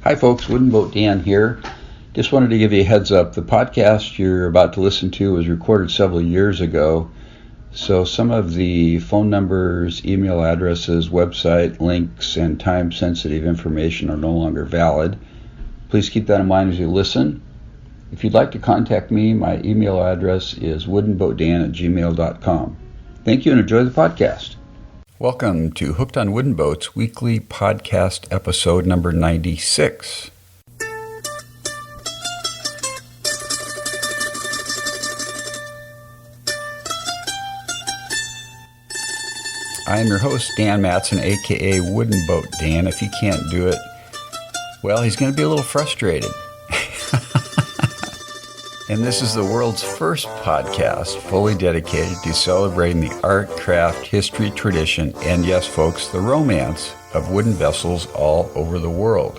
Hi folks, Wooden Boat Dan here. Just wanted to give you a heads up. The podcast you're about to listen to was recorded several years ago, so some of the phone numbers, email addresses, website links, and time-sensitive information are no longer valid. Please keep that in mind as you listen. If you'd like to contact me, my email address is woodenboatdan@gmail.com. Thank you and enjoy the podcast. Welcome to Hooked on Wooden Boats weekly podcast episode number 96. I am your host, Dan Matson, aka Wooden Boat Dan. If he can't do it, well, he's going to be a little frustrated. And this is the world's first podcast fully dedicated to celebrating the art, craft, history, tradition, and yes, folks, the romance of wooden vessels all over the world.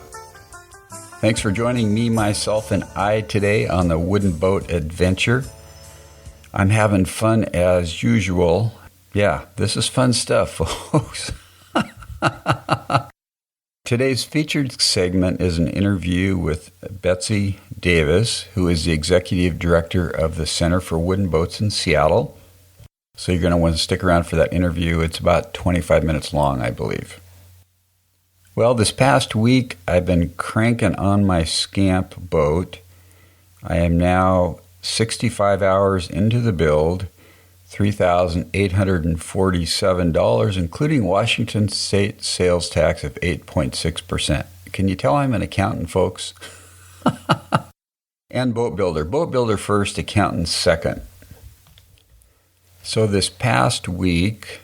Thanks for joining me, myself, and I today on the Wooden Boat Adventure. I'm having fun as usual. Yeah, this is fun stuff, folks. Today's featured segment is an interview with Betsy Davis, who is the executive director of the Center for Wooden Boats in Seattle. So you're going to want to stick around for that interview. It's about 25 minutes long, I believe. Well, this past week, I've been cranking on my Scamp boat. I am now 65 hours into the build, $3,847, including Washington State sales tax of 8.6%. Can you tell I'm an accountant, folks? And boat builder. Boat builder first, accountant second. So this past week,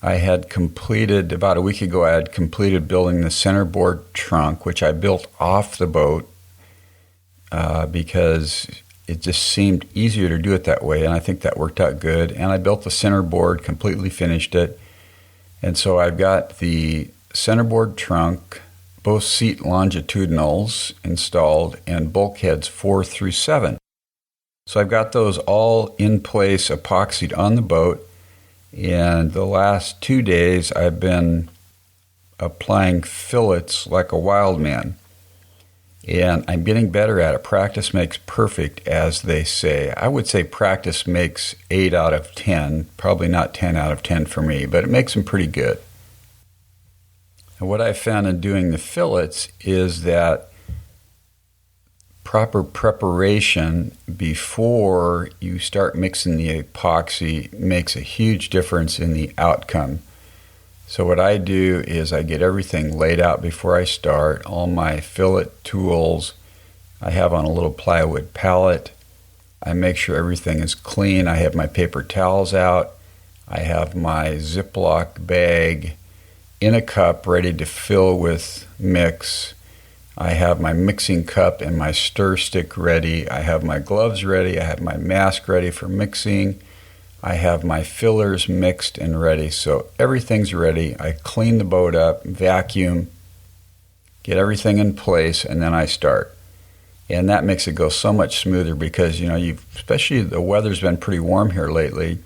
about a week ago, I had completed building the centerboard trunk, which I built off the boat because it just seemed easier to do it that way, and I think that worked out good. And I built the centerboard, completely finished it. And so I've got the centerboard trunk, both seat longitudinals installed, and bulkheads 4 through 7. So I've got those all in place, epoxied on the boat. And the last 2 days, I've been applying fillets like a wild man. And I'm getting better at it. Practice makes perfect, as they say. I would say practice makes 8 out of 10. Probably not 10 out of 10 for me, but it makes them pretty good. And what I found in doing the fillets is that proper preparation before you start mixing the epoxy makes a huge difference in the outcome. So what I do is I get everything laid out before I start. All my fillet tools I have on a little plywood pallet. I make sure everything is clean. I have my paper towels out. I have my Ziploc bag in a cup ready to fill with mix. I have my mixing cup and my stir stick ready. I have my gloves ready. I have my mask ready for mixing. I have my fillers mixed and ready, so everything's ready. I clean the boat up, vacuum, get everything in place, and then I start. And that makes it go so much smoother because, especially the weather's been pretty warm here lately.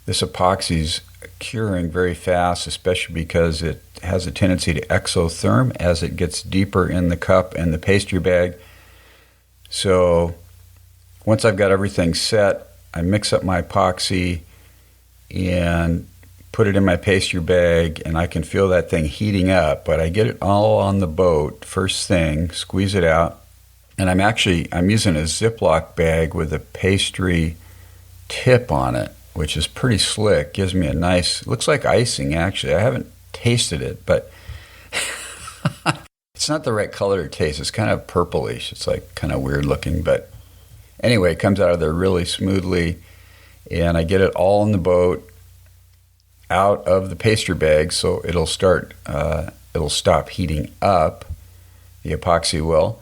This epoxy's curing very fast, especially because it has a tendency to exotherm as it gets deeper in the cup and the pastry bag. So once I've got everything set, I mix up my epoxy and put it in my pastry bag, and I can feel that thing heating up, but I get it all on the boat first thing, squeeze it out, and I'm using a Ziploc bag with a pastry tip on it, which is pretty slick, gives me looks like icing actually. I haven't tasted it, but it's not the right color to taste. It's kind of purplish. It's like kind of weird looking, but anyway, it comes out of there really smoothly, and I get it all in the boat, out of the pastry bag, so it'll stop heating up, the epoxy will,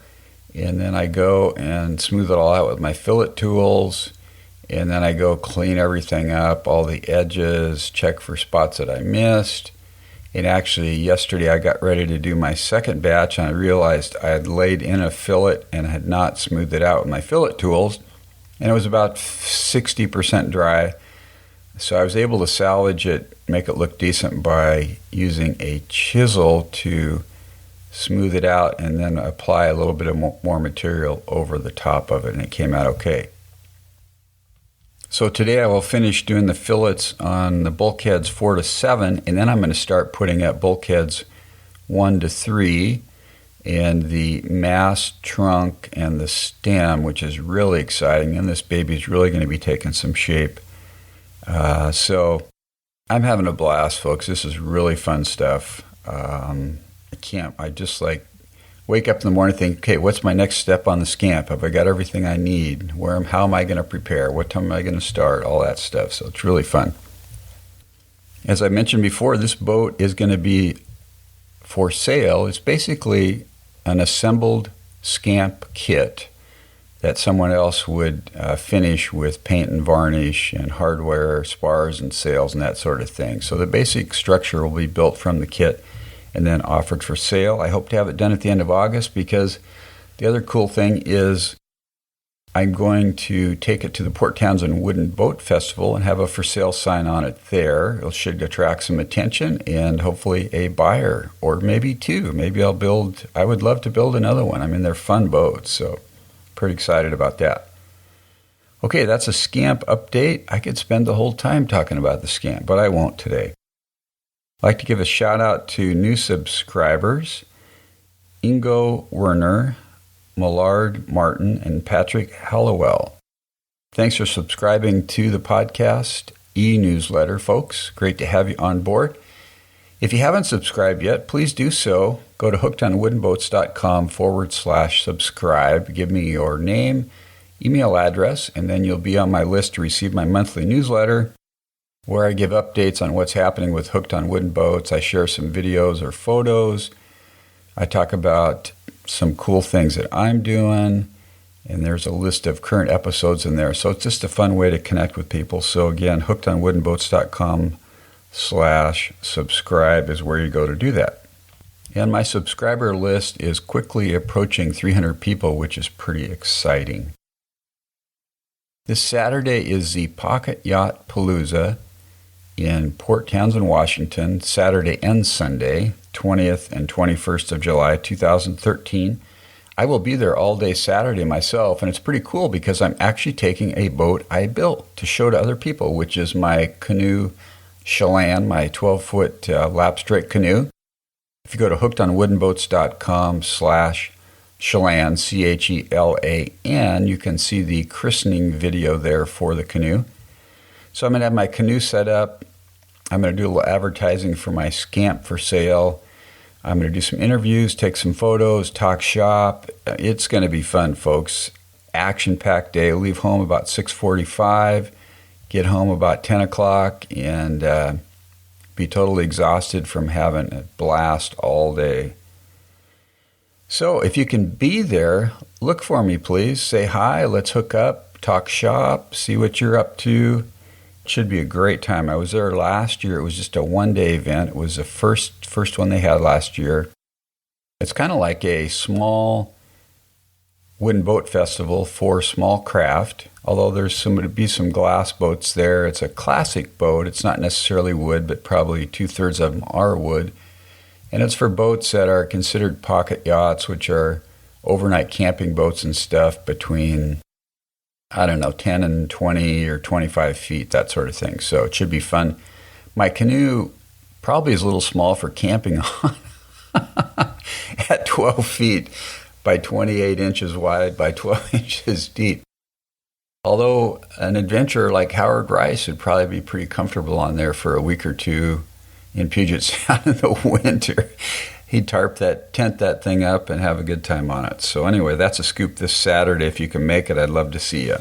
and then I go and smooth it all out with my fillet tools, and then I go clean everything up, all the edges, check for spots that I missed. And actually, yesterday I got ready to do my second batch, and I realized I had laid in a fillet and had not smoothed it out with my fillet tools, and it was about 60% dry. So I was able to salvage it, make it look decent by using a chisel to smooth it out, and then apply a little bit of more material over the top of it, and it came out okay. So today I will finish doing the fillets on the bulkheads 4 to 7, and then I'm going to start putting up bulkheads 1 to 3, and the mast, trunk, and the stem, which is really exciting, and this baby's really going to be taking some shape. So I'm having a blast, folks. This is really fun stuff. I just like wake up in the morning and think, okay, what's my next step on the Scamp? Have I got everything I need? How am I going to prepare? What time am I going to start? All that stuff. So it's really fun. As I mentioned before, this boat is going to be for sale. It's basically an assembled Scamp kit that someone else would finish with paint and varnish and hardware, spars and sails and that sort of thing. So the basic structure will be built from the kit and then offered for sale. I hope to have it done at the end of August, because the other cool thing is I'm going to take it to the Port Townsend Wooden Boat Festival and have a for sale sign on it there. It should attract some attention and hopefully a buyer, or maybe two. Maybe I would love to build another one. I mean, they're fun boats, so pretty excited about that. Okay, that's a Scamp update. I could spend the whole time talking about the Scamp, but I won't today. I'd like to give a shout out to new subscribers, Ingo Werner, Millard Martin, and Patrick Hallowell. Thanks for subscribing to the podcast e-newsletter, folks. Great to have you on board. If you haven't subscribed yet, please do so. Go to hookedonwoodenboats.com/subscribe. Give me your name, email address, and then you'll be on my list to receive my monthly newsletter, where I give updates on what's happening with Hooked on Wooden Boats. I share some videos or photos. I talk about some cool things that I'm doing, and there's a list of current episodes in there. So it's just a fun way to connect with people. So again, hookedonwoodenboats.com/subscribe is where you go to do that. And my subscriber list is quickly approaching 300 people, which is pretty exciting. This Saturday is the Pocket Yacht Palooza in Port Townsend, Washington, Saturday and Sunday, 20th and 21st of July, 2013. I will be there all day Saturday myself, and it's pretty cool because I'm actually taking a boat I built to show to other people, which is my canoe Chelan, my 12-foot lap strike canoe. If you go to hookedonwoodenboats.com/Chelan, Chelan, you can see the christening video there for the canoe. So I'm going to have my canoe set up. I'm going to do a little advertising for my Scamp for sale. I'm going to do some interviews, take some photos, talk shop. It's going to be fun, folks. Action-packed day. Leave home about 6:45, get home about 10 o'clock, and be totally exhausted from having a blast all day. So if you can be there, look for me, please. Say hi, let's hook up, talk shop, see what you're up to. Should be a great time. I was there last year. It was just a one-day event. It was the first one they had last year. It's kind of like a small wooden boat festival for small craft, although there's going to be some glass boats there. It's a classic boat. It's not necessarily wood, but probably 2/3 of them are wood. And it's for boats that are considered pocket yachts, which are overnight camping boats and stuff between 10 and 20 or 25 feet, that sort of thing. So it should be fun. My canoe probably is a little small for camping on at 12 feet by 28 inches wide by 12 inches deep. Although an adventurer like Howard Rice would probably be pretty comfortable on there for a week or two in Puget Sound in the winter. He'd tent that thing up and have a good time on it. So anyway, that's a scoop this Saturday. If you can make it, I'd love to see you.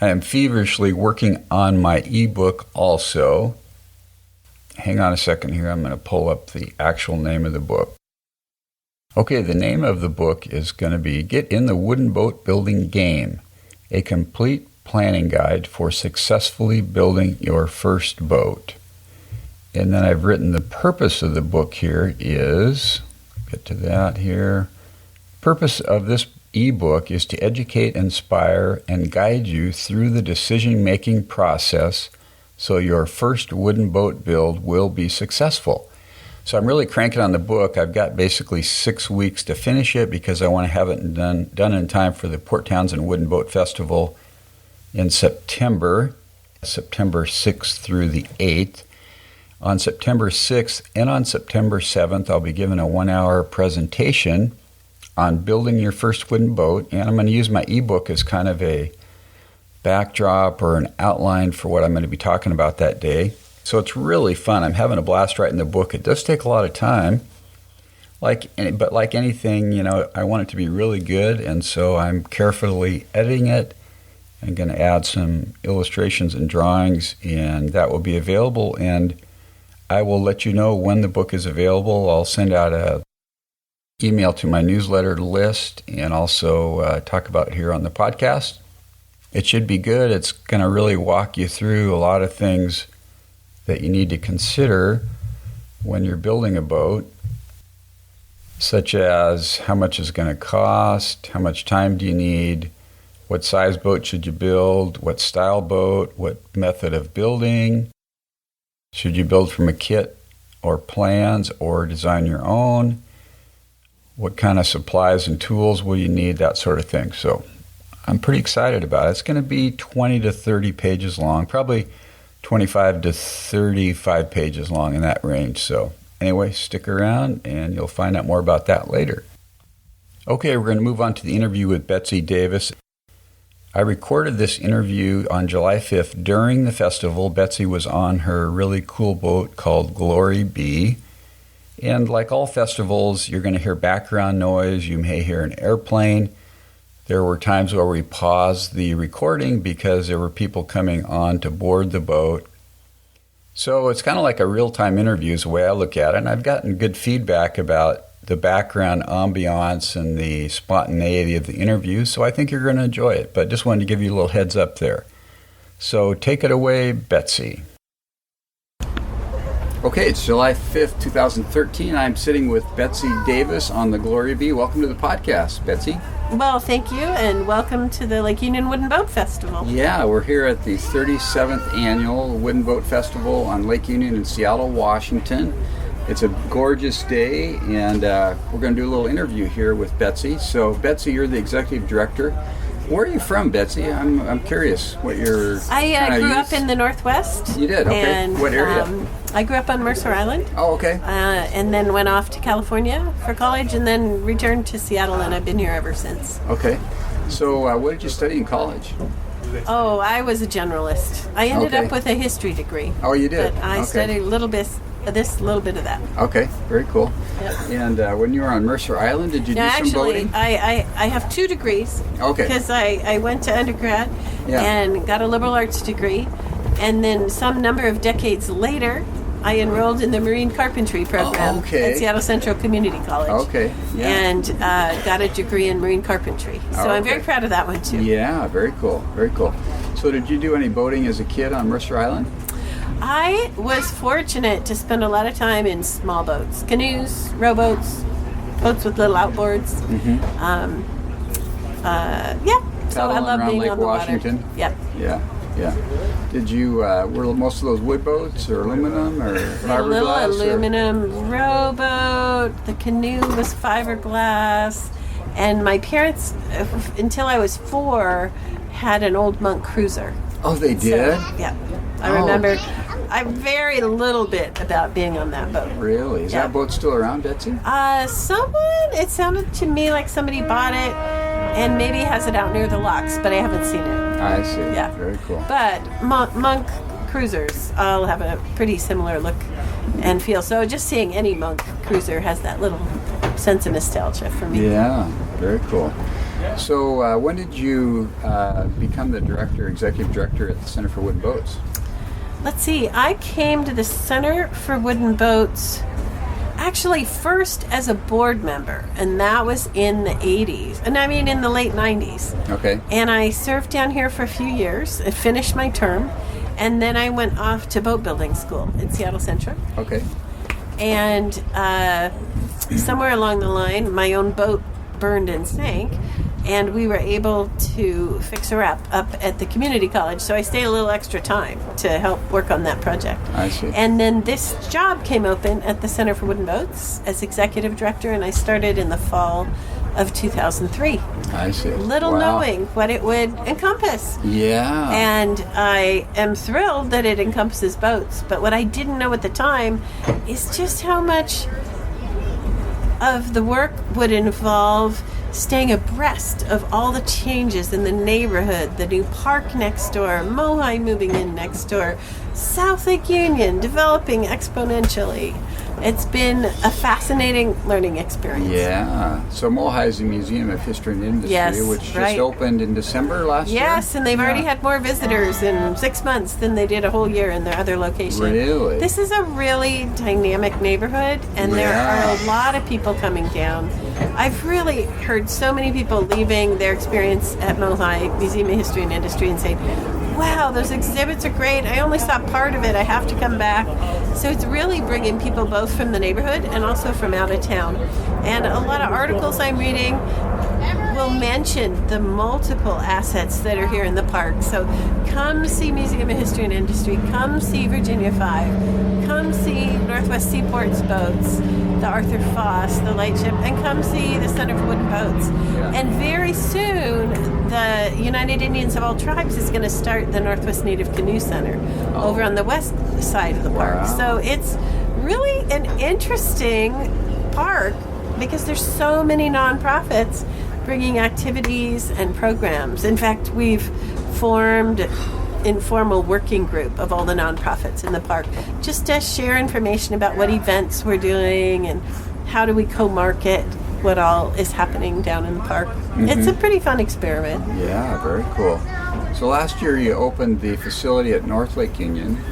I am feverishly working on my ebook also. Hang on a second here. I'm going to pull up the actual name of the book. Okay, the name of the book is going to be Get in the Wooden Boat Building Game, a complete planning guide for successfully building your first boat. And then I've written the purpose of the book here is, get to that here. Purpose of this ebook is to educate, inspire, and guide you through the decision-making process so your first wooden boat build will be successful. So I'm really cranking on the book. I've got basically 6 weeks to finish it because I want to have it done in time for the Port Townsend Wooden Boat Festival in September 6th through the 8th. On September 6th and on September 7th, I'll be giving a 1-hour presentation on building your first wooden boat, and I'm going to use my ebook as kind of a backdrop or an outline for what I'm going to be talking about that day. So it's really fun. I'm having a blast writing the book. It does take a lot of time, but like anything, I want it to be really good, and so I'm carefully editing it. I'm going to add some illustrations and drawings, and that will be available, and I will let you know when the book is available. I'll send out a email to my newsletter list and also talk about it here on the podcast. It should be good. It's going to really walk you through a lot of things that you need to consider when you're building a boat, such as how much is going to cost, how much time do you need, what size boat should you build, what style boat, what method of building. Should you build from a kit or plans or design your own? What kind of supplies and tools will you need? That sort of thing. So I'm pretty excited about it. It's going to be 20 to 30 pages long, probably 25 to 35 pages long, in that range. So anyway, stick around and you'll find out more about that later. Okay, we're going to move on to the interview with Betsy Davis. I recorded this interview on July 5th during the festival. Betsy was on her really cool boat called Glory B. And like all festivals, you're going to hear background noise. You may hear an airplane. There were times where we paused the recording because there were people coming on to board the boat. So it's kind of like a real-time interview is the way I look at it. And I've gotten good feedback about the background ambiance and the spontaneity of the interview, so I think you're going to enjoy it. But just wanted to give you a little heads up there. So take it away, Betsy. Okay, it's July 5th, 2013. I'm sitting with Betsy Davis on the Glory B. Welcome to the podcast, Betsy. Well, thank you, and welcome to the Lake Union Wooden Boat Festival. Yeah, we're here at the 37th Annual Wooden Boat Festival on Lake Union in Seattle, Washington. It's a gorgeous day, and we're going to do a little interview here with Betsy. So, Betsy, you're the executive director. Where are you from, Betsy? I'm curious what your I grew up in the Northwest. You did? Okay. And, what area? I grew up on Mercer Island. Oh, okay. And then went off to California for college, and then returned to Seattle, and I've been here ever since. Okay. So, what did you study in college? Oh, I was a generalist. I ended up with a history degree. Oh, you did? But I studied a little bit of this, a little bit of that. Okay, very cool. Yep. And when you were on Mercer Island, did you do some boating? I have 2 degrees. Okay. Because I went to undergrad and got a liberal arts degree. And then some number of decades later, I enrolled in the Marine Carpentry Program at Seattle Central Community College. Okay. Yeah. And got a degree in marine carpentry. So I'm very proud of that one, too. Yeah, very cool. Very cool. So did you do any boating as a kid on Mercer Island? I was fortunate to spend a lot of time in small boats, canoes, rowboats, boats with little outboards. Mm-hmm. So I love being Lake on the Washington. water. Yep. Yeah. Did you, were most of those wood boats or aluminum or fiberglass? A little aluminum rowboat. The canoe was fiberglass. And my parents, until I was 4, had an old monk cruiser. Oh, they did? So, yeah. I remember very little bit about being on that boat. Really? Is that boat still around, Betsy? It sounded to me like somebody bought it and maybe has it out near the locks, but I haven't seen it. I see. Yeah. Very cool. But monk cruisers all have a pretty similar look and feel. So just seeing any monk cruiser has that little sense of nostalgia for me. Yeah, very cool. So when did you become the executive director at the Center for Wooden Boats? Let's see, I came to the Center for Wooden Boats actually first as a board member, and that was in the 80s, and I mean in the late 90s. Okay. And I served down here for a few years, I finished my term, and then I went off to boat building school in Seattle Central. Okay. And somewhere along the line, my own boat burned and sank, and we were able to fix her up at the community college. So I stayed a little extra time to help work on that project. I see. And then this job came open at the Center for Wooden Boats as executive director, and I started in the fall of 2003. I see. Little knowing what it would encompass. Yeah. And I am thrilled that it encompasses boats. But what I didn't know at the time is just how much of the work would involve staying abreast of all the changes in the neighborhood, the new park next door, Mohi moving in next door, South Lake Union developing exponentially. It's been a fascinating learning experience. Yeah. So Mohi is a museum of history and industry, which just opened in December last year? Yes, and they've already had more visitors in 6 months than they did a whole year in their other location. Really? This is a really dynamic neighborhood, and there are a lot of people coming down. I've really heard so many people leaving their experience at Mohi Museum of History and Industry and saying, wow, those exhibits are great. I only saw part of it. I have to come back. So it's really bringing people both from the neighborhood and also from out of town. And a lot of articles I'm reading will mention the multiple assets that are here in the park. So come see Museum of History and Industry. Come see Virginia 5. Come see Northwest Seaport's boats, the Arthur Foss, the Lightship, and come see the Center for Wooden Boats. Yeah. And very soon, the United Indians of All Tribes is going to start the Northwest Native Canoe Center over on the west side of the park. Wow. So it's really an interesting park because there's so many nonprofits bringing activities and programs. In fact, we've formed informal working group of all the nonprofits in the park just to share information about what events we're doing and how do we co-market what all is happening down in the park. Mm-hmm. It's a pretty fun experiment. Yeah, very cool. So last year you opened the facility at North Lake Union,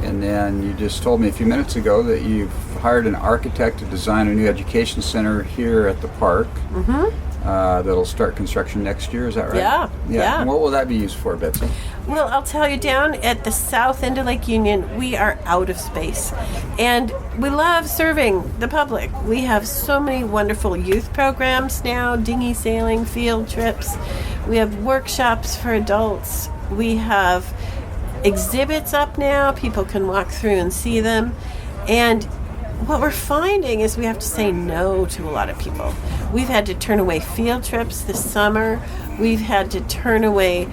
and then you just told me a few minutes ago that you've hired an architect to design a new education center here at the park. Mm-hmm. That'll start construction next year, is that right? Yeah. And what will that be used for, Betsy? Well, I'll tell you, down at the south end of Lake Union, we are out of space. And we love serving the public. We have so many wonderful youth programs now, dinghy sailing, field trips. We have workshops for adults. We have exhibits up now. People can walk through and see them. And what we're finding is we have to say no to a lot of people. We've had to turn away field trips this summer. We've had to turn away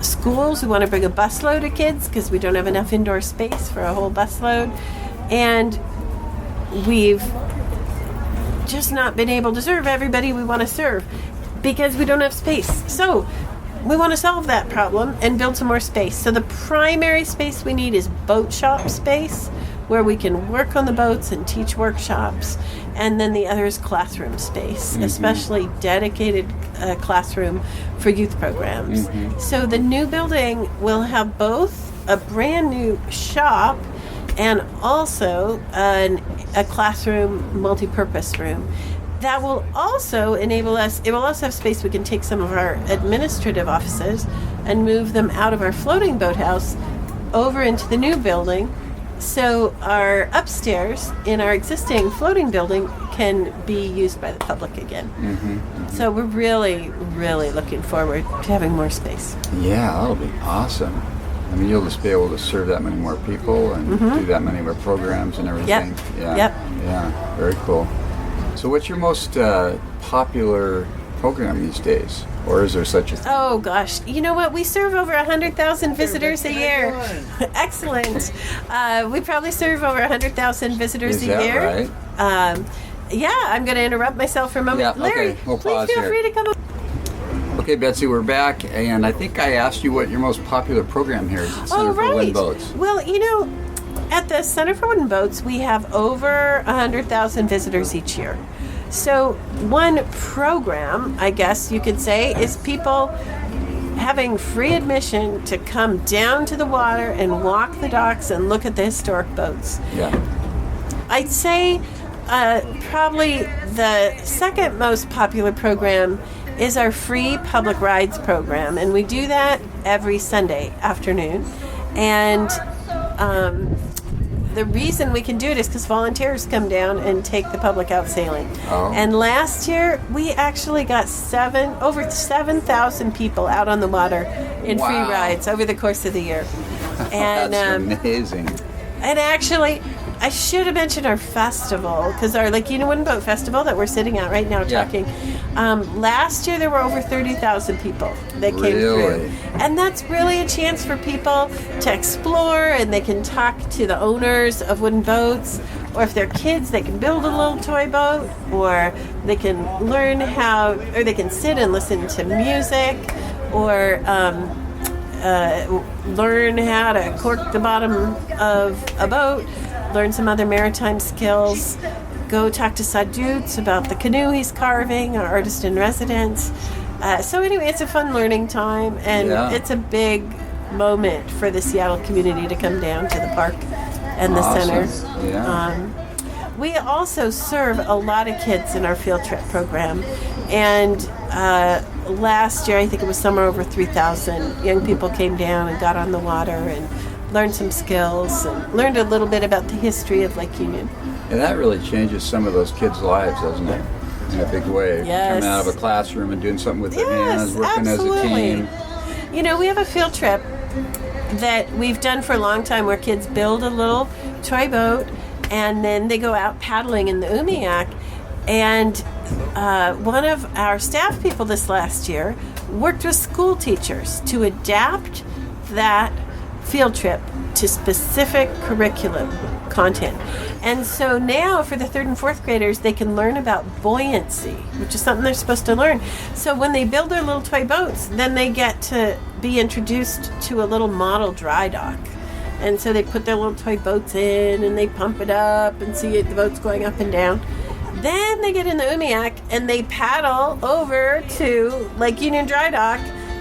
schools who want to bring a busload of kids because we don't have enough indoor space for a whole busload. And we've just not been able to serve everybody we want to serve because we don't have space. So we want to solve that problem and build some more space. So the primary space we need is boat shop space, where we can work on the boats and teach workshops. And then the other is classroom space, especially dedicated classroom for youth programs. Mm-hmm. So the new building will have both a brand new shop and also a classroom multi-purpose room. That will also enable us, it will also have space we can take some of our administrative offices and move them out of our floating boathouse over into the new building. So our upstairs in our existing floating building can be used by the public again. Mm-hmm, mm-hmm. So we're really, really looking forward to having more space. Yeah, that'll be awesome. I mean, you'll just be able to serve that many more people and do that many more programs and everything. Yep. Yeah, very cool. So what's your most popular program these days? Or is there such a thing? Oh, gosh. You know what? We serve over 100,000 visitors a year. Excellent. We probably serve over 100,000 visitors a year. Is that right? Yeah, I'm going to interrupt myself for a moment. Yeah, Larry, okay. We'll pause please feel here. free to come up. Okay, Betsy, we're back, and I think I asked you what your most popular program here is at Center for Wooden Boats. Well, you know, at the Center for Wooden Boats, we have over 100,000 visitors each year. So one program, I guess you could say, is people having free admission to come down to the water and walk the docks and look at the historic boats. Yeah. I'd say probably the second most popular program is our free public rides program, and we do that every Sunday afternoon. And the reason we can do it is because volunteers come down and take the public out sailing. Oh. And last year, we actually got over 7,000 people out on the water in free rides over the course of the year. And, that's amazing. And actually, I should have mentioned our festival, because our Lake Union Wooden Boat Festival that we're sitting at right now talking. Last year, there were over 30,000 people that came through. And that's really a chance for people to explore, and they can talk to the owners of wooden boats, or if they're kids, they can build a little toy boat, or they can learn or they can sit and listen to music, or learn how to cork the bottom of a boat, learn some other maritime skills, go talk to Sadutz about the canoe he's carving, our artist in residence. So anyway, it's a fun learning time, and it's a big moment for the Seattle community to come down to the park and the center. We also serve a lot of kids in our field trip program, and last year I think it was somewhere over 3,000 young people came down and got on the water and learned some skills and learned a little bit about the history of Lake Union. And that really changes some of those kids' lives, doesn't it? In a big way. Yes. Coming out of a classroom and doing something with their hands, working absolutely. as a team. You know, we have a field trip that we've done for a long time where kids build a little toy boat and then they go out paddling in the Umiak. And one of our staff people this last year worked with school teachers to adapt that field trip to specific curriculum content. And so now for the 3rd and 4th graders, they can learn about buoyancy, which is something they're supposed to learn. So when they build their little toy boats, then they get to be introduced to a little model dry dock. And so they put their little toy boats in and they pump it up and see the boats going up and down. Then they get in the Umiak and they paddle over to Lake Union Dry Dock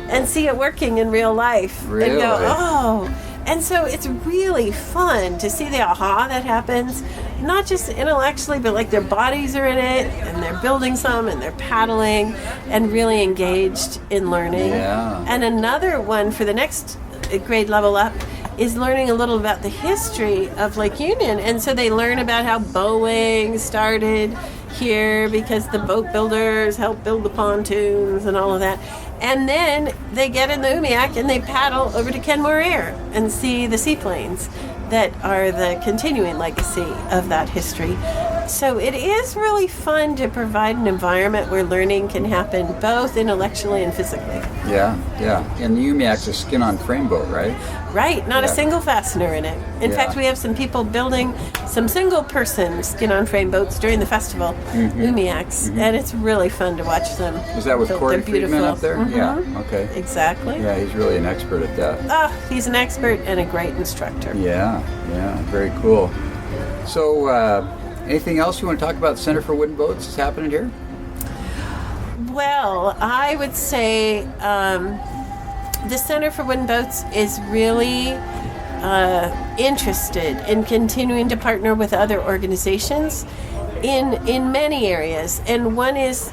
and see it working in real life. Really? And go, oh. And so it's really fun to see the aha that happens, not just intellectually, but like their bodies are in it and they're building some and they're paddling and really engaged in learning. Yeah. And another one for the next grade level up is learning a little about the history of Lake Union. And so they learn about how Boeing started here because the boat builders helped build the pontoons and all of that. And then they get in the Umiak and they paddle over to Kenmore Air and see the seaplanes that are the continuing legacy of that history. So it is really fun to provide an environment where learning can happen both intellectually and physically. Yeah. And the Umiak's a skin-on-frame boat, right? Right, not a single fastener in it. In fact, we have some people building some single-person skin-on-frame boats during the festival, Umiaks, and it's really fun to watch them. Is that with Corey Friedman up there? Mm-hmm. Yeah, okay. Exactly. Yeah, he's really an expert at that. Oh, he's an expert and a great instructor. Yeah, very cool. So, anything else you want to talk about Center for Wooden Boats that's happening here? Well, I would say the Center for Wooden Boats is really interested in continuing to partner with other organizations in many areas. And one is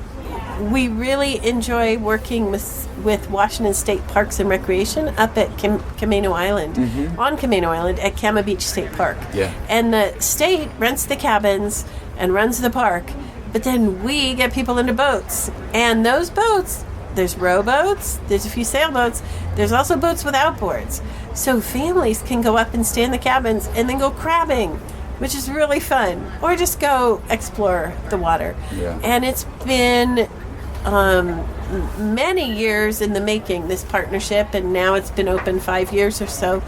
we really enjoy working with Washington State Parks and Recreation up at Camino Island, on Camino Island at Kama Beach State Park. Yeah. And the state rents the cabins and runs the park, but then we get people into boats. And those boats, there's rowboats, there's a few sailboats, there's also boats with outboards. So families can go up and stay in the cabins and then go crabbing, which is really fun, or just go explore the water. Yeah. And it's been many years in the making, this partnership, and now it's been open 5 years or so.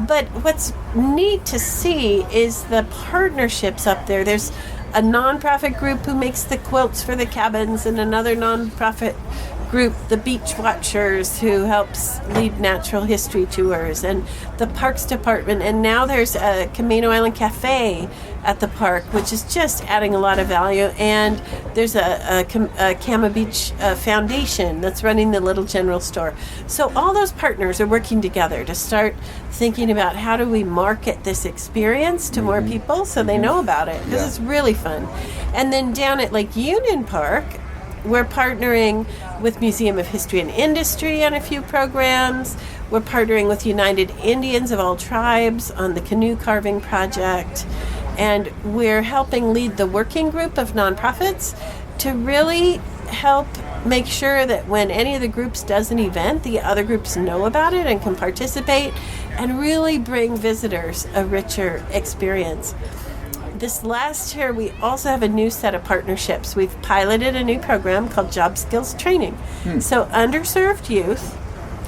But what's neat to see is the partnerships up there. There's a nonprofit group who makes the quilts for the cabins, and another nonprofit group, the Beach Watchers, who helps lead natural history tours, and the Parks Department. And now there's a Camino Island Cafe at the park, which is just adding a lot of value. And there's a Kama Beach Foundation that's running the little general store. So all those partners are working together to start thinking about how do we market this experience to more people so they know about it, because it's really fun. And then down at Lake Union Park, we're partnering with Museum of History and Industry on a few programs. We're partnering with United Indians of all tribes on the canoe carving project. And we're helping lead the working group of nonprofits to really help make sure that when any of the groups does an event, the other groups know about it and can participate and really bring visitors a richer experience. This last year, we also have a new set of partnerships. We've piloted a new program called Job Skills Training. So underserved youth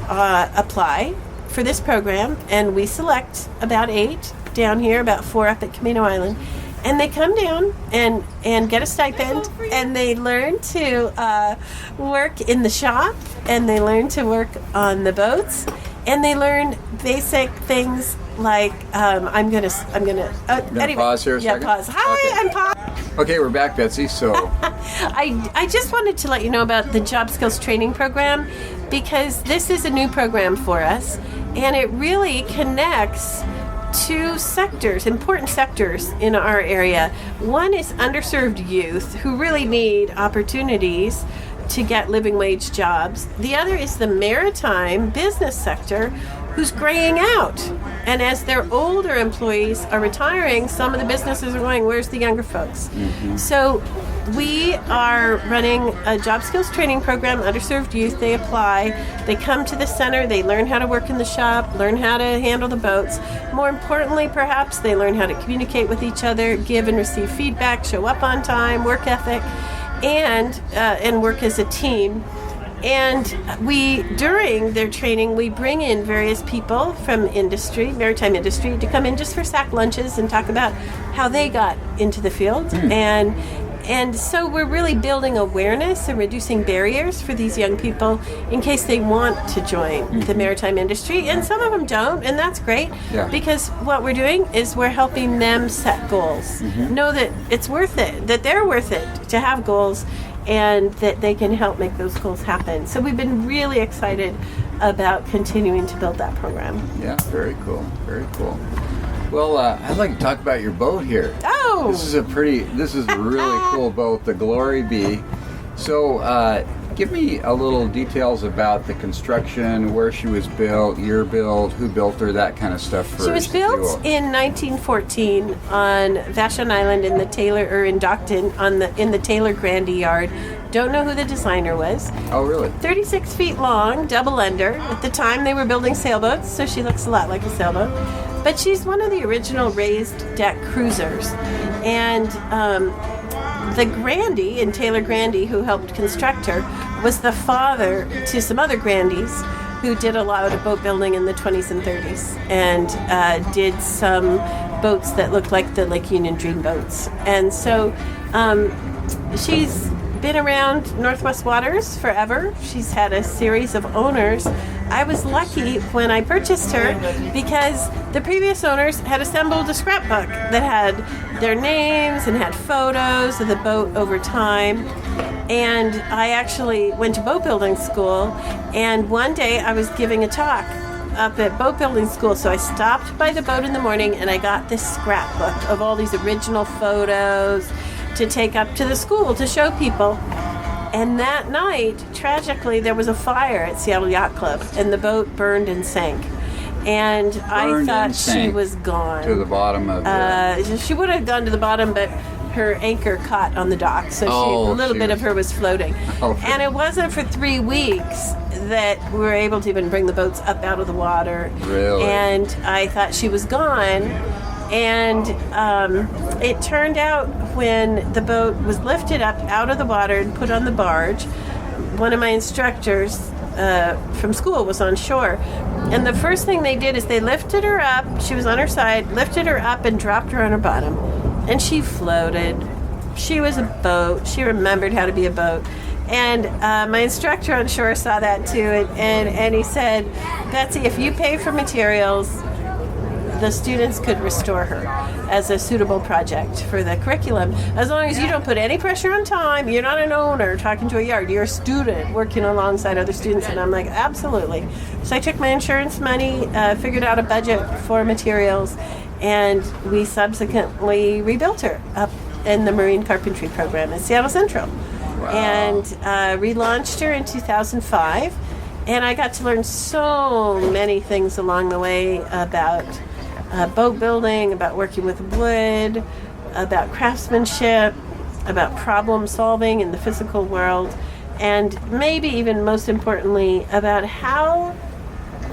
apply for this program, and we select about 8 down here, about 4 up at Camino Island. And they come down and get a stipend, and they learn to work in the shop, and they learn to work on the boats, and they learn basic things like I'm gonna anyway, pause here a second? Pause. Hi, Okay. I'm paused. Okay, we're back, Betsy. So I just wanted to let you know about the Job Skills Training Program, because this is a new program for us, and it really connects 2 sectors, important sectors in our area. One is underserved youth who really need opportunities to get living wage jobs. The other is the maritime business sector who's graying out. And as their older employees are retiring, some of the businesses are going, where's the younger folks? So we are running a job skills training program, underserved youth. They apply, they come to the center, they learn how to work in the shop, learn how to handle the boats. More importantly, perhaps, they learn how to communicate with each other, give and receive feedback, show up on time, work ethic, and work as a team. And during their training, we bring in various people from industry, maritime industry, to come in just for sack lunches and talk about how they got into the field. And so we're really building awareness and reducing barriers for these young people in case they want to join the maritime industry. And some of them don't, and that's great, because what we're doing is we're helping them set goals. Know that it's worth it, that they're worth it to have goals, and that they can help make those goals happen. So we've been really excited about continuing to build that program. yeah, very cool, very cool. Well, I'd like to talk about your boat here. Oh! This is a really cool boat, the Glory Bee. So, give me a little details about the construction, where she was built, year built, who built her, that kind of stuff. She was built in 1914 on Vashon Island in Dockton in the Taylor Grandy Yard. Don't know who the designer was. Oh, really? 36 feet long, double ender. At the time, they were building sailboats, so she looks a lot like a sailboat. But she's one of the original raised deck cruisers. And the Grandy, and Taylor Grandy, who helped construct her, was the father to some other Grandys who did a lot of boat building in the 20s and 30s, and did some boats that looked like the Lake Union Dream boats. And so she's been around Northwest Waters forever. She's had a series of owners. I was lucky when I purchased her because the previous owners had assembled a scrapbook that had their names and had photos of the boat over time. And I actually went to boat building school, and one day I was giving a talk up at boat building school, so I stopped by the boat in the morning and I got this scrapbook of all these original photos to take up to the school to show people. And that night, tragically, there was a fire at Seattle Yacht Club, and the boat burned and sank. And I thought she was gone. To the bottom of the... She would have gone to the bottom, but her anchor caught on the dock, so a little bit of her was floating. And it wasn't for 3 weeks that we were able to even bring the boats up out of the water. Really? And I thought she was gone. And it turned out when the boat was lifted up out of the water and put on the barge, one of my instructors from school was on shore. And the first thing they did is they lifted her up. She was on her side, lifted her up and dropped her on her bottom. And she floated. She was a boat. She remembered how to be a boat. And my instructor on shore saw that too. And he said, Betsy, if you pay for materials, the students could restore her as a suitable project for the curriculum. As long as you don't put any pressure on time, you're not an owner talking to a yard, you're a student working alongside other students. And I'm like, absolutely. So I took my insurance money, figured out a budget for materials, and we subsequently rebuilt her up in the Marine Carpentry Program at Seattle Central. Wow. And relaunched her in 2005. And I got to learn so many things along the way about boat building, about working with wood, about craftsmanship, about problem solving in the physical world, and maybe even most importantly, about how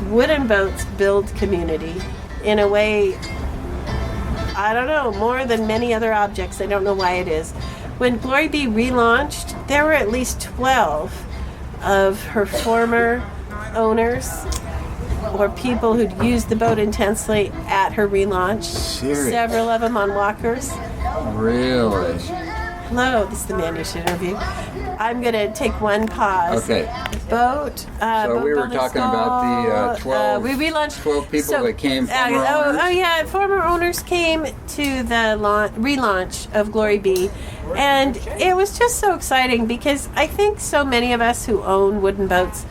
wooden boats build community in a way, I don't know, more than many other objects. I don't know why it is. When Glory B relaunched, there were at least 12 of her former owners or people who'd used the boat intensely at her relaunch. Seriously? Several of them on walkers. Really? Hello, this is the man you should interview. I'm going to take one pause. Okay. Boat. So we were talking about the 12, we relaunched, 12 people that came, former owners? Oh, yeah. Former owners came to the relaunch of Glory B. And it was just so exciting because I think so many of us who own wooden boats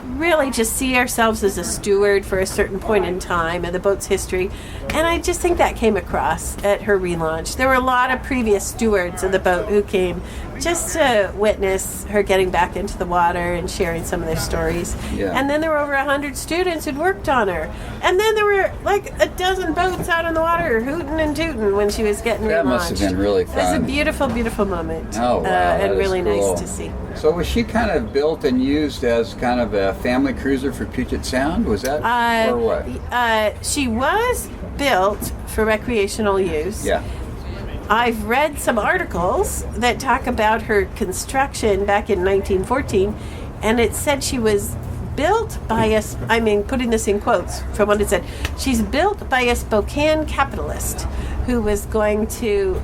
really just see ourselves as a steward for a certain point in time in the boat's history. And I just think that came across at her relaunch. There were a lot of previous stewards of the boat who came just to witness her getting back into the water and sharing some of their stories. Yeah. And then there were over 100 students who'd worked on her. And then there were like a dozen boats out on the water hooting and tooting when she was getting relaunched. That must have been really fun. It was a beautiful, beautiful moment. Oh, wow. And really cool. nice to see. So was she kind of built and used as kind of a family cruiser for Puget Sound? Was that or what? She was built for recreational use. Yeah. I've read some articles that talk about her construction back in 1914, and it said she was built by putting this in quotes from what it said, she's built by a Spokane capitalist who was going to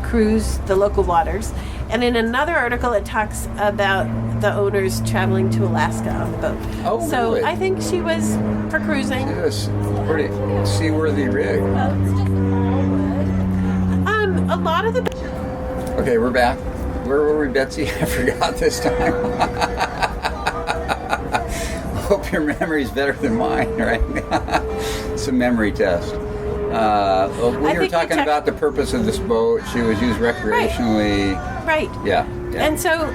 cruise the local waters. And in another article, it talks about the owners traveling to Alaska on the boat. Oh, so really? I think she was for cruising. It was pretty seaworthy rig. A lot of the... Okay, we're back. Where were we, Betsy? I forgot this time. Hope your memory's better than mine, right? It's a memory test. We were talking about the purpose of this boat. She was used recreationally. Right. Yeah. And so,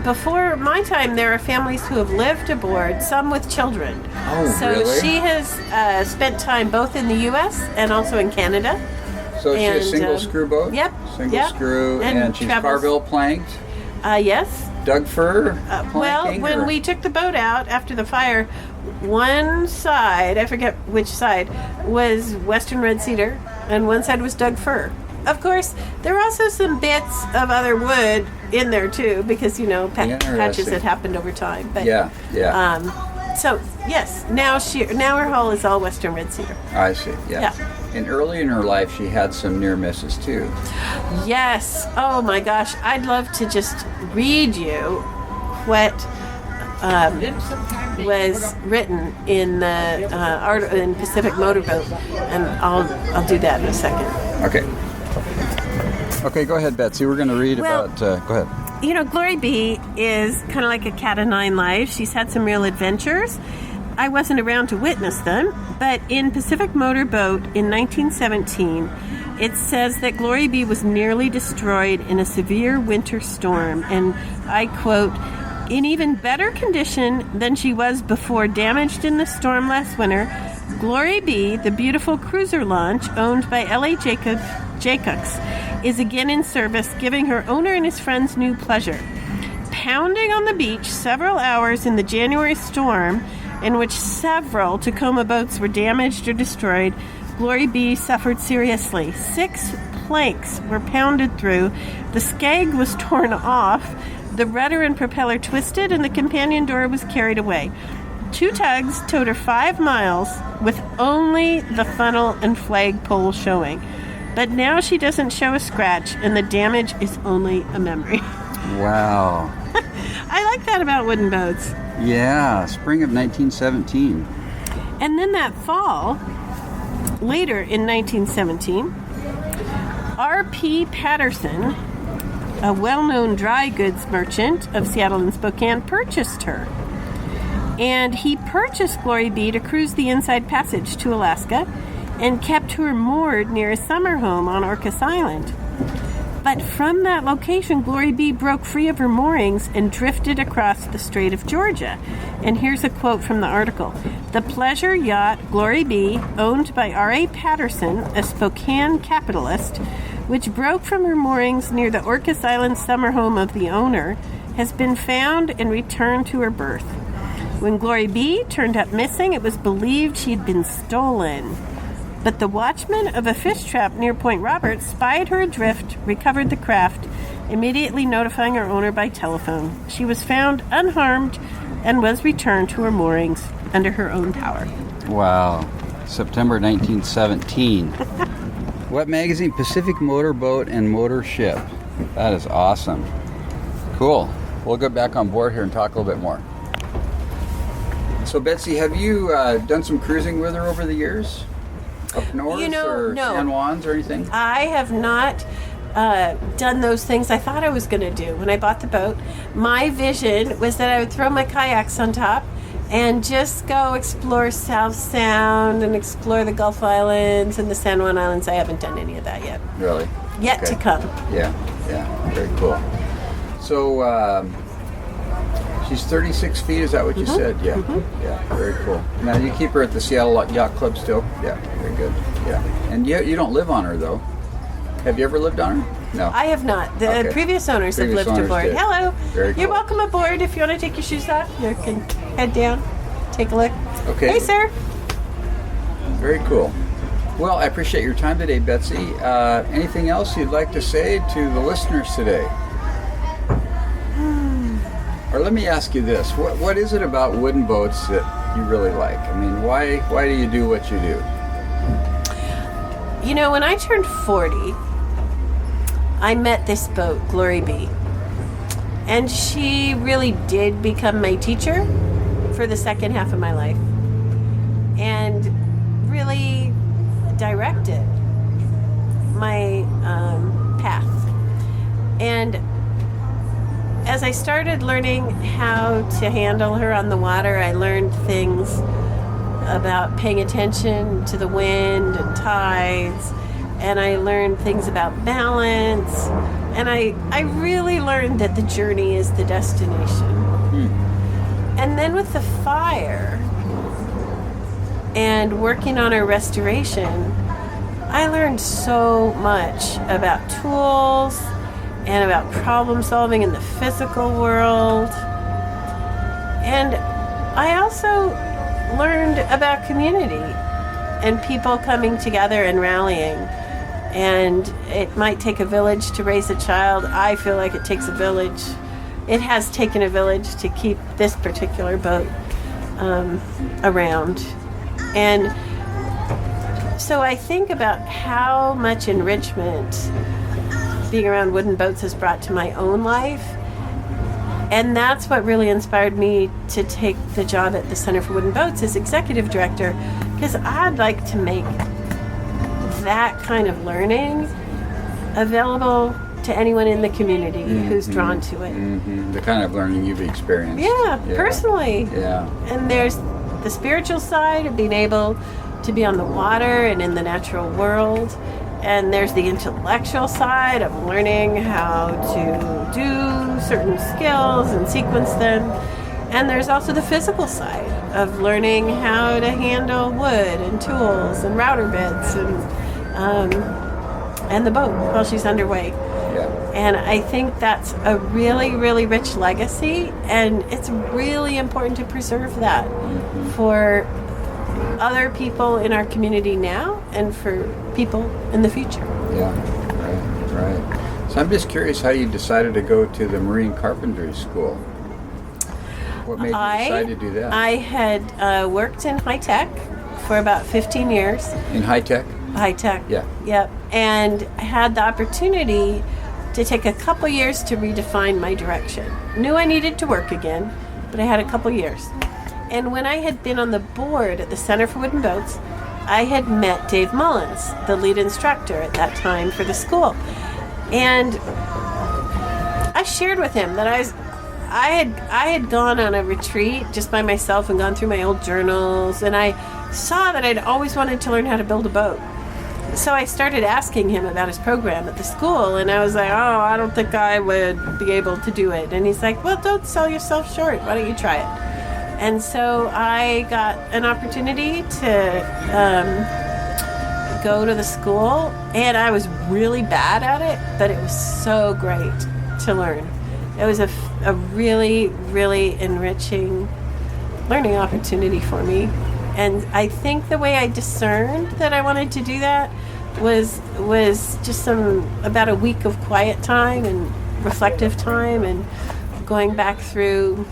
before my time, there are families who have lived aboard, some with children. Oh, so really? She has spent time both in the U.S. and also in Canada. So she's a single screw boat? Yep. Single screw, and she's Carville planked? Yes. Doug fir well, when we took the boat out after the fire, one side, I forget which side, was Western red cedar, and one side was Doug fir. Of course, there are also some bits of other wood in there too, because patches had happened over time. But, so yes, now her hull is all Western red cedar. I see. Yeah. And early in her life, she had some near misses too. Yes. Oh my gosh, I'd love to just read you what was written in the article in Pacific Motorboat, and I'll do that in a second. Okay. Okay, go ahead, Betsy. We're going to read about. Go ahead. Glory B is kind of like a cat of nine lives. She's had some real adventures. I wasn't around to witness them, but in Pacific Motorboat in 1917, it says that Glory B was nearly destroyed in a severe winter storm, and I quote, "In even better condition than she was before damaged in the storm last winter, Glory B, the beautiful cruiser launch owned by L.A. Jacobs, is again in service, giving her owner and his friends new pleasure. Pounding on the beach several hours in the January storm, in which several Tacoma boats were damaged or destroyed, Glory B suffered seriously. 6 planks were pounded through, the skag was torn off, the rudder and propeller twisted, and the companion door was carried away. 2 tugs towed her 5 miles with only the funnel and flagpole showing. But now she doesn't show a scratch, and the damage is only a memory." Wow. I like that about wooden boats. Yeah, spring of 1917. And then that fall, later in 1917, R.P. Patterson, a well-known dry goods merchant of Seattle and Spokane, purchased her. And he purchased Glory B to cruise the Inside Passage to Alaska and kept her moored near a summer home on Orcas Island. But from that location, Glory B broke free of her moorings and drifted across the Strait of Georgia. And here's a quote from the article. The pleasure yacht Glory B, owned by R.A. Patterson, a Spokane capitalist, which broke from her moorings near the Orcas Island summer home of the owner, has been found and returned to her berth. When Glory B turned up missing, it was believed she had been stolen. But the watchman of a fish trap near Point Roberts spied her adrift, recovered the craft, immediately notifying her owner by telephone. She was found unharmed and was returned to her moorings under her own power. Wow. September 1917. What magazine? Pacific Motorboat and Motor Ship. That is awesome. Cool. We'll get back on board here and talk a little bit more. So, Betsy, have you done some cruising with her over the years? Up north or no. San Juans or anything? I have not done those things I thought I was going to do when I bought the boat. My vision was that I would throw my kayaks on top and just go explore South Sound and explore the Gulf Islands and the San Juan Islands. I haven't done any of that yet. Really? Yet to come. Yeah, very cool. So, she's 36 feet, is that what you said? Yeah, yeah, very cool. Now, you keep her at the Seattle Yacht Club still? Yeah, very good. Yeah. And you don't live on her, though. Have you ever lived on her? No. I have not. The previous owners have lived aboard. Did. Hello. Very cool. You're welcome aboard. If you want to take your shoes off, you can head down, take a look. Okay. Hey, sir. Very cool. Well, I appreciate your time today, Betsy. Anything else you'd like to say to the listeners today? Or let me ask you this. What is it about wooden boats that you really like? I mean, why do you do what you do? You know, when I turned 40, I met this boat, Glory B. And she really did become my teacher for the second half of my life. And really directed my path. And as I started learning how to handle her on the water, I learned things about paying attention to the wind and tides, and I learned things about balance, and I really learned that the journey is the destination. And then with the fire and working on our restoration, I learned so much about tools and about problem solving in the physical world. And I also learned about community and people coming together and rallying. And it might take a village to raise a child. I feel like it takes a village. It has taken a village to keep this particular boat around. And so I think about how much enrichment being around wooden boats has brought to my own life. And that's what really inspired me to take the job at the Center for Wooden Boats as executive director, because I'd like to make that kind of learning available to anyone in the community who's drawn to it. The kind of learning you've experienced. Yeah, personally. Yeah. And there's the spiritual side of being able to be on the water and in the natural world. And there's the intellectual side of learning how to do certain skills and sequence them. And there's also the physical side of learning how to handle wood and tools and router bits and the boat while she's underway. Yeah. And I think that's a really, really rich legacy, and it's really important to preserve that for other people in our community now and for people in the future. Yeah, right. So I'm just curious how you decided to go to the Marine Carpentry School. What made you decide to do that? I had worked in high tech for about 15 years. In high tech? High tech. Yeah. Yep. And I had the opportunity to take a couple years to redefine my direction. Knew I needed to work again, but I had a couple years. And when I had been on the board at the Center for Wooden Boats, I had met Dave Mullins, the lead instructor at that time for the school. And I shared with him that I had gone on a retreat just by myself and gone through my old journals, and I saw that I'd always wanted to learn how to build a boat. so I started asking him about his program at the school, and I was like, oh, I don't think I would be able to do it. And he's like, well, don't sell yourself short. Why don't you try it? And so I got an opportunity to go to the school, and I was really bad at it, but it was so great to learn. It was a really, really enriching learning opportunity for me. And I think the way I discerned that I wanted to do that was just about a week of quiet time and reflective time and going back through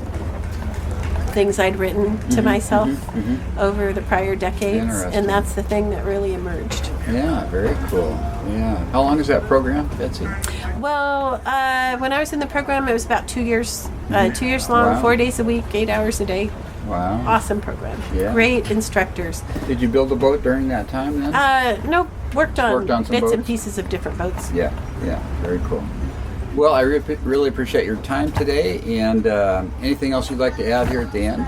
things I'd written to myself over the prior decades, and that's the thing that really emerged. Yeah, very cool. Yeah. How long is that program, Betsy? Well, when I was in the program, it was about 2 years. 2 years long, wow. 4 days a week, 8 hours a day. Wow. Awesome program. Yeah. Great instructors. Did you build a boat during that time then? Nope. Worked on some bits boats? and pieces of different boats. Yeah. Very cool. Well, I really appreciate your time today, and anything else you'd like to add here at the end?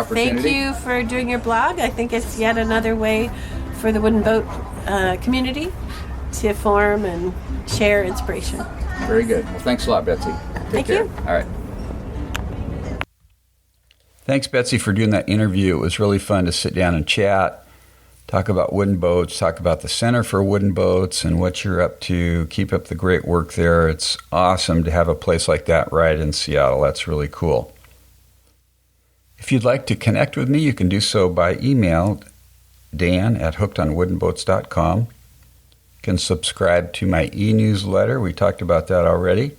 Thank you for doing your blog. I think it's yet another way for the wooden boat community to form and share inspiration. Very good. Well, thanks a lot, Betsy. Take care. You. All right. Thanks, Betsy, for doing that interview. It was really fun to sit down and chat, talk about wooden boats, talk about the Center for Wooden Boats and what you're up to. Keep up the great work there. It's awesome to have a place like that right in Seattle. That's really cool. If you'd like to connect with me, you can do so by email, dan@hookedonwoodenboats.com. You can subscribe to my e-newsletter. We talked about that already.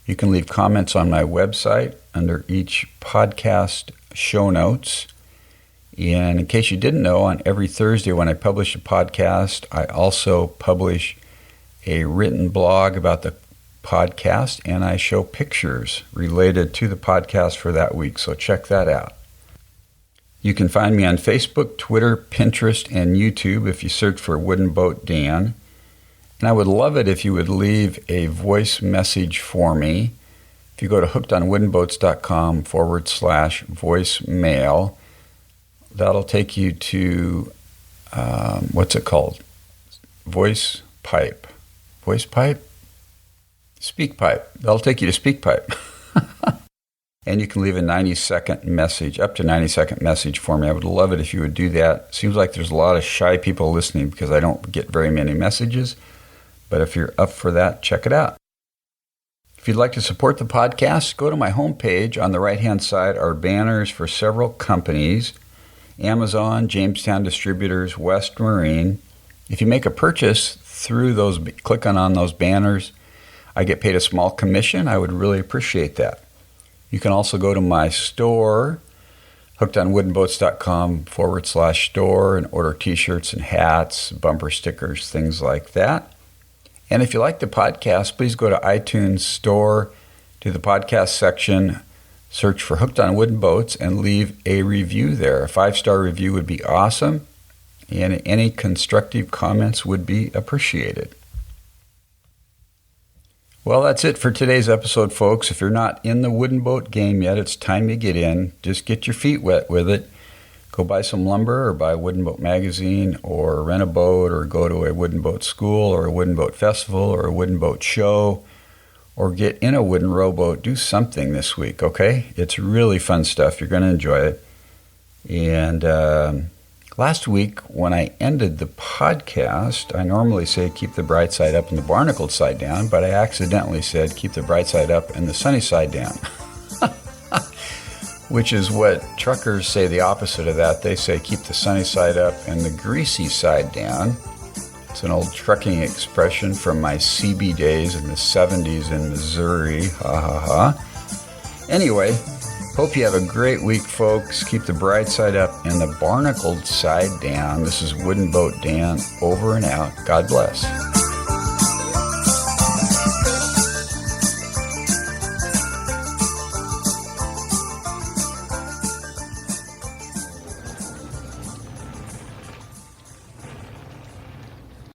You can leave comments on my website under each podcast show notes. And in case you didn't know, on every Thursday when I publish a podcast, I also publish a written blog about the podcast, and I show pictures related to the podcast for that week, so check that out. You can find me on Facebook, Twitter, Pinterest, and YouTube if you search for Wooden Boat Dan. And I would love it if you would leave a voice message for me. If you go to hookedonwoodenboats.com/voicemail, that'll take you to, what's it called? Voice pipe. Speak pipe. That'll take you to Speak Pipe. And you can leave a 90-second message, up to 90-second message for me. I would love it if you would do that. Seems like there's a lot of shy people listening because I don't get very many messages. But if you're up for that, check it out. If you'd like to support the podcast, go to my homepage. On the right-hand side are banners for several companies: Amazon, Jamestown Distributors, West Marine. If you make a purchase through those, click on those banners, I get paid a small commission. I would really appreciate that. You can also go to my store, hookedonwoodenboats.com/store, and order t-shirts and hats, bumper stickers, things like that. And if you like the podcast, please go to iTunes Store, to the podcast section, search for Hooked on Wooden Boats, and leave a review there. A 5-star review would be awesome, and any constructive comments would be appreciated. Well, that's it for today's episode, folks. If you're not in the wooden boat game yet, it's time to get in. Just get your feet wet with it. Go buy some lumber or buy a Wooden Boat magazine or rent a boat or go to a wooden boat school or a wooden boat festival or a wooden boat show or get in a wooden rowboat. Do something this week, okay? It's really fun stuff. You're going to enjoy it. And last week when I ended the podcast, I normally say keep the bright side up and the barnacled side down, but I accidentally said keep the bright side up and the sunny side down. Which is what truckers say the opposite of that. They say keep the sunny side up and the greasy side down. It's an old trucking expression from my CB days in the 70s in Missouri. Ha ha ha. Anyway, hope you have a great week, folks. Keep the bright side up and the barnacled side down. This is Wooden Boat Dan, over and out. God bless.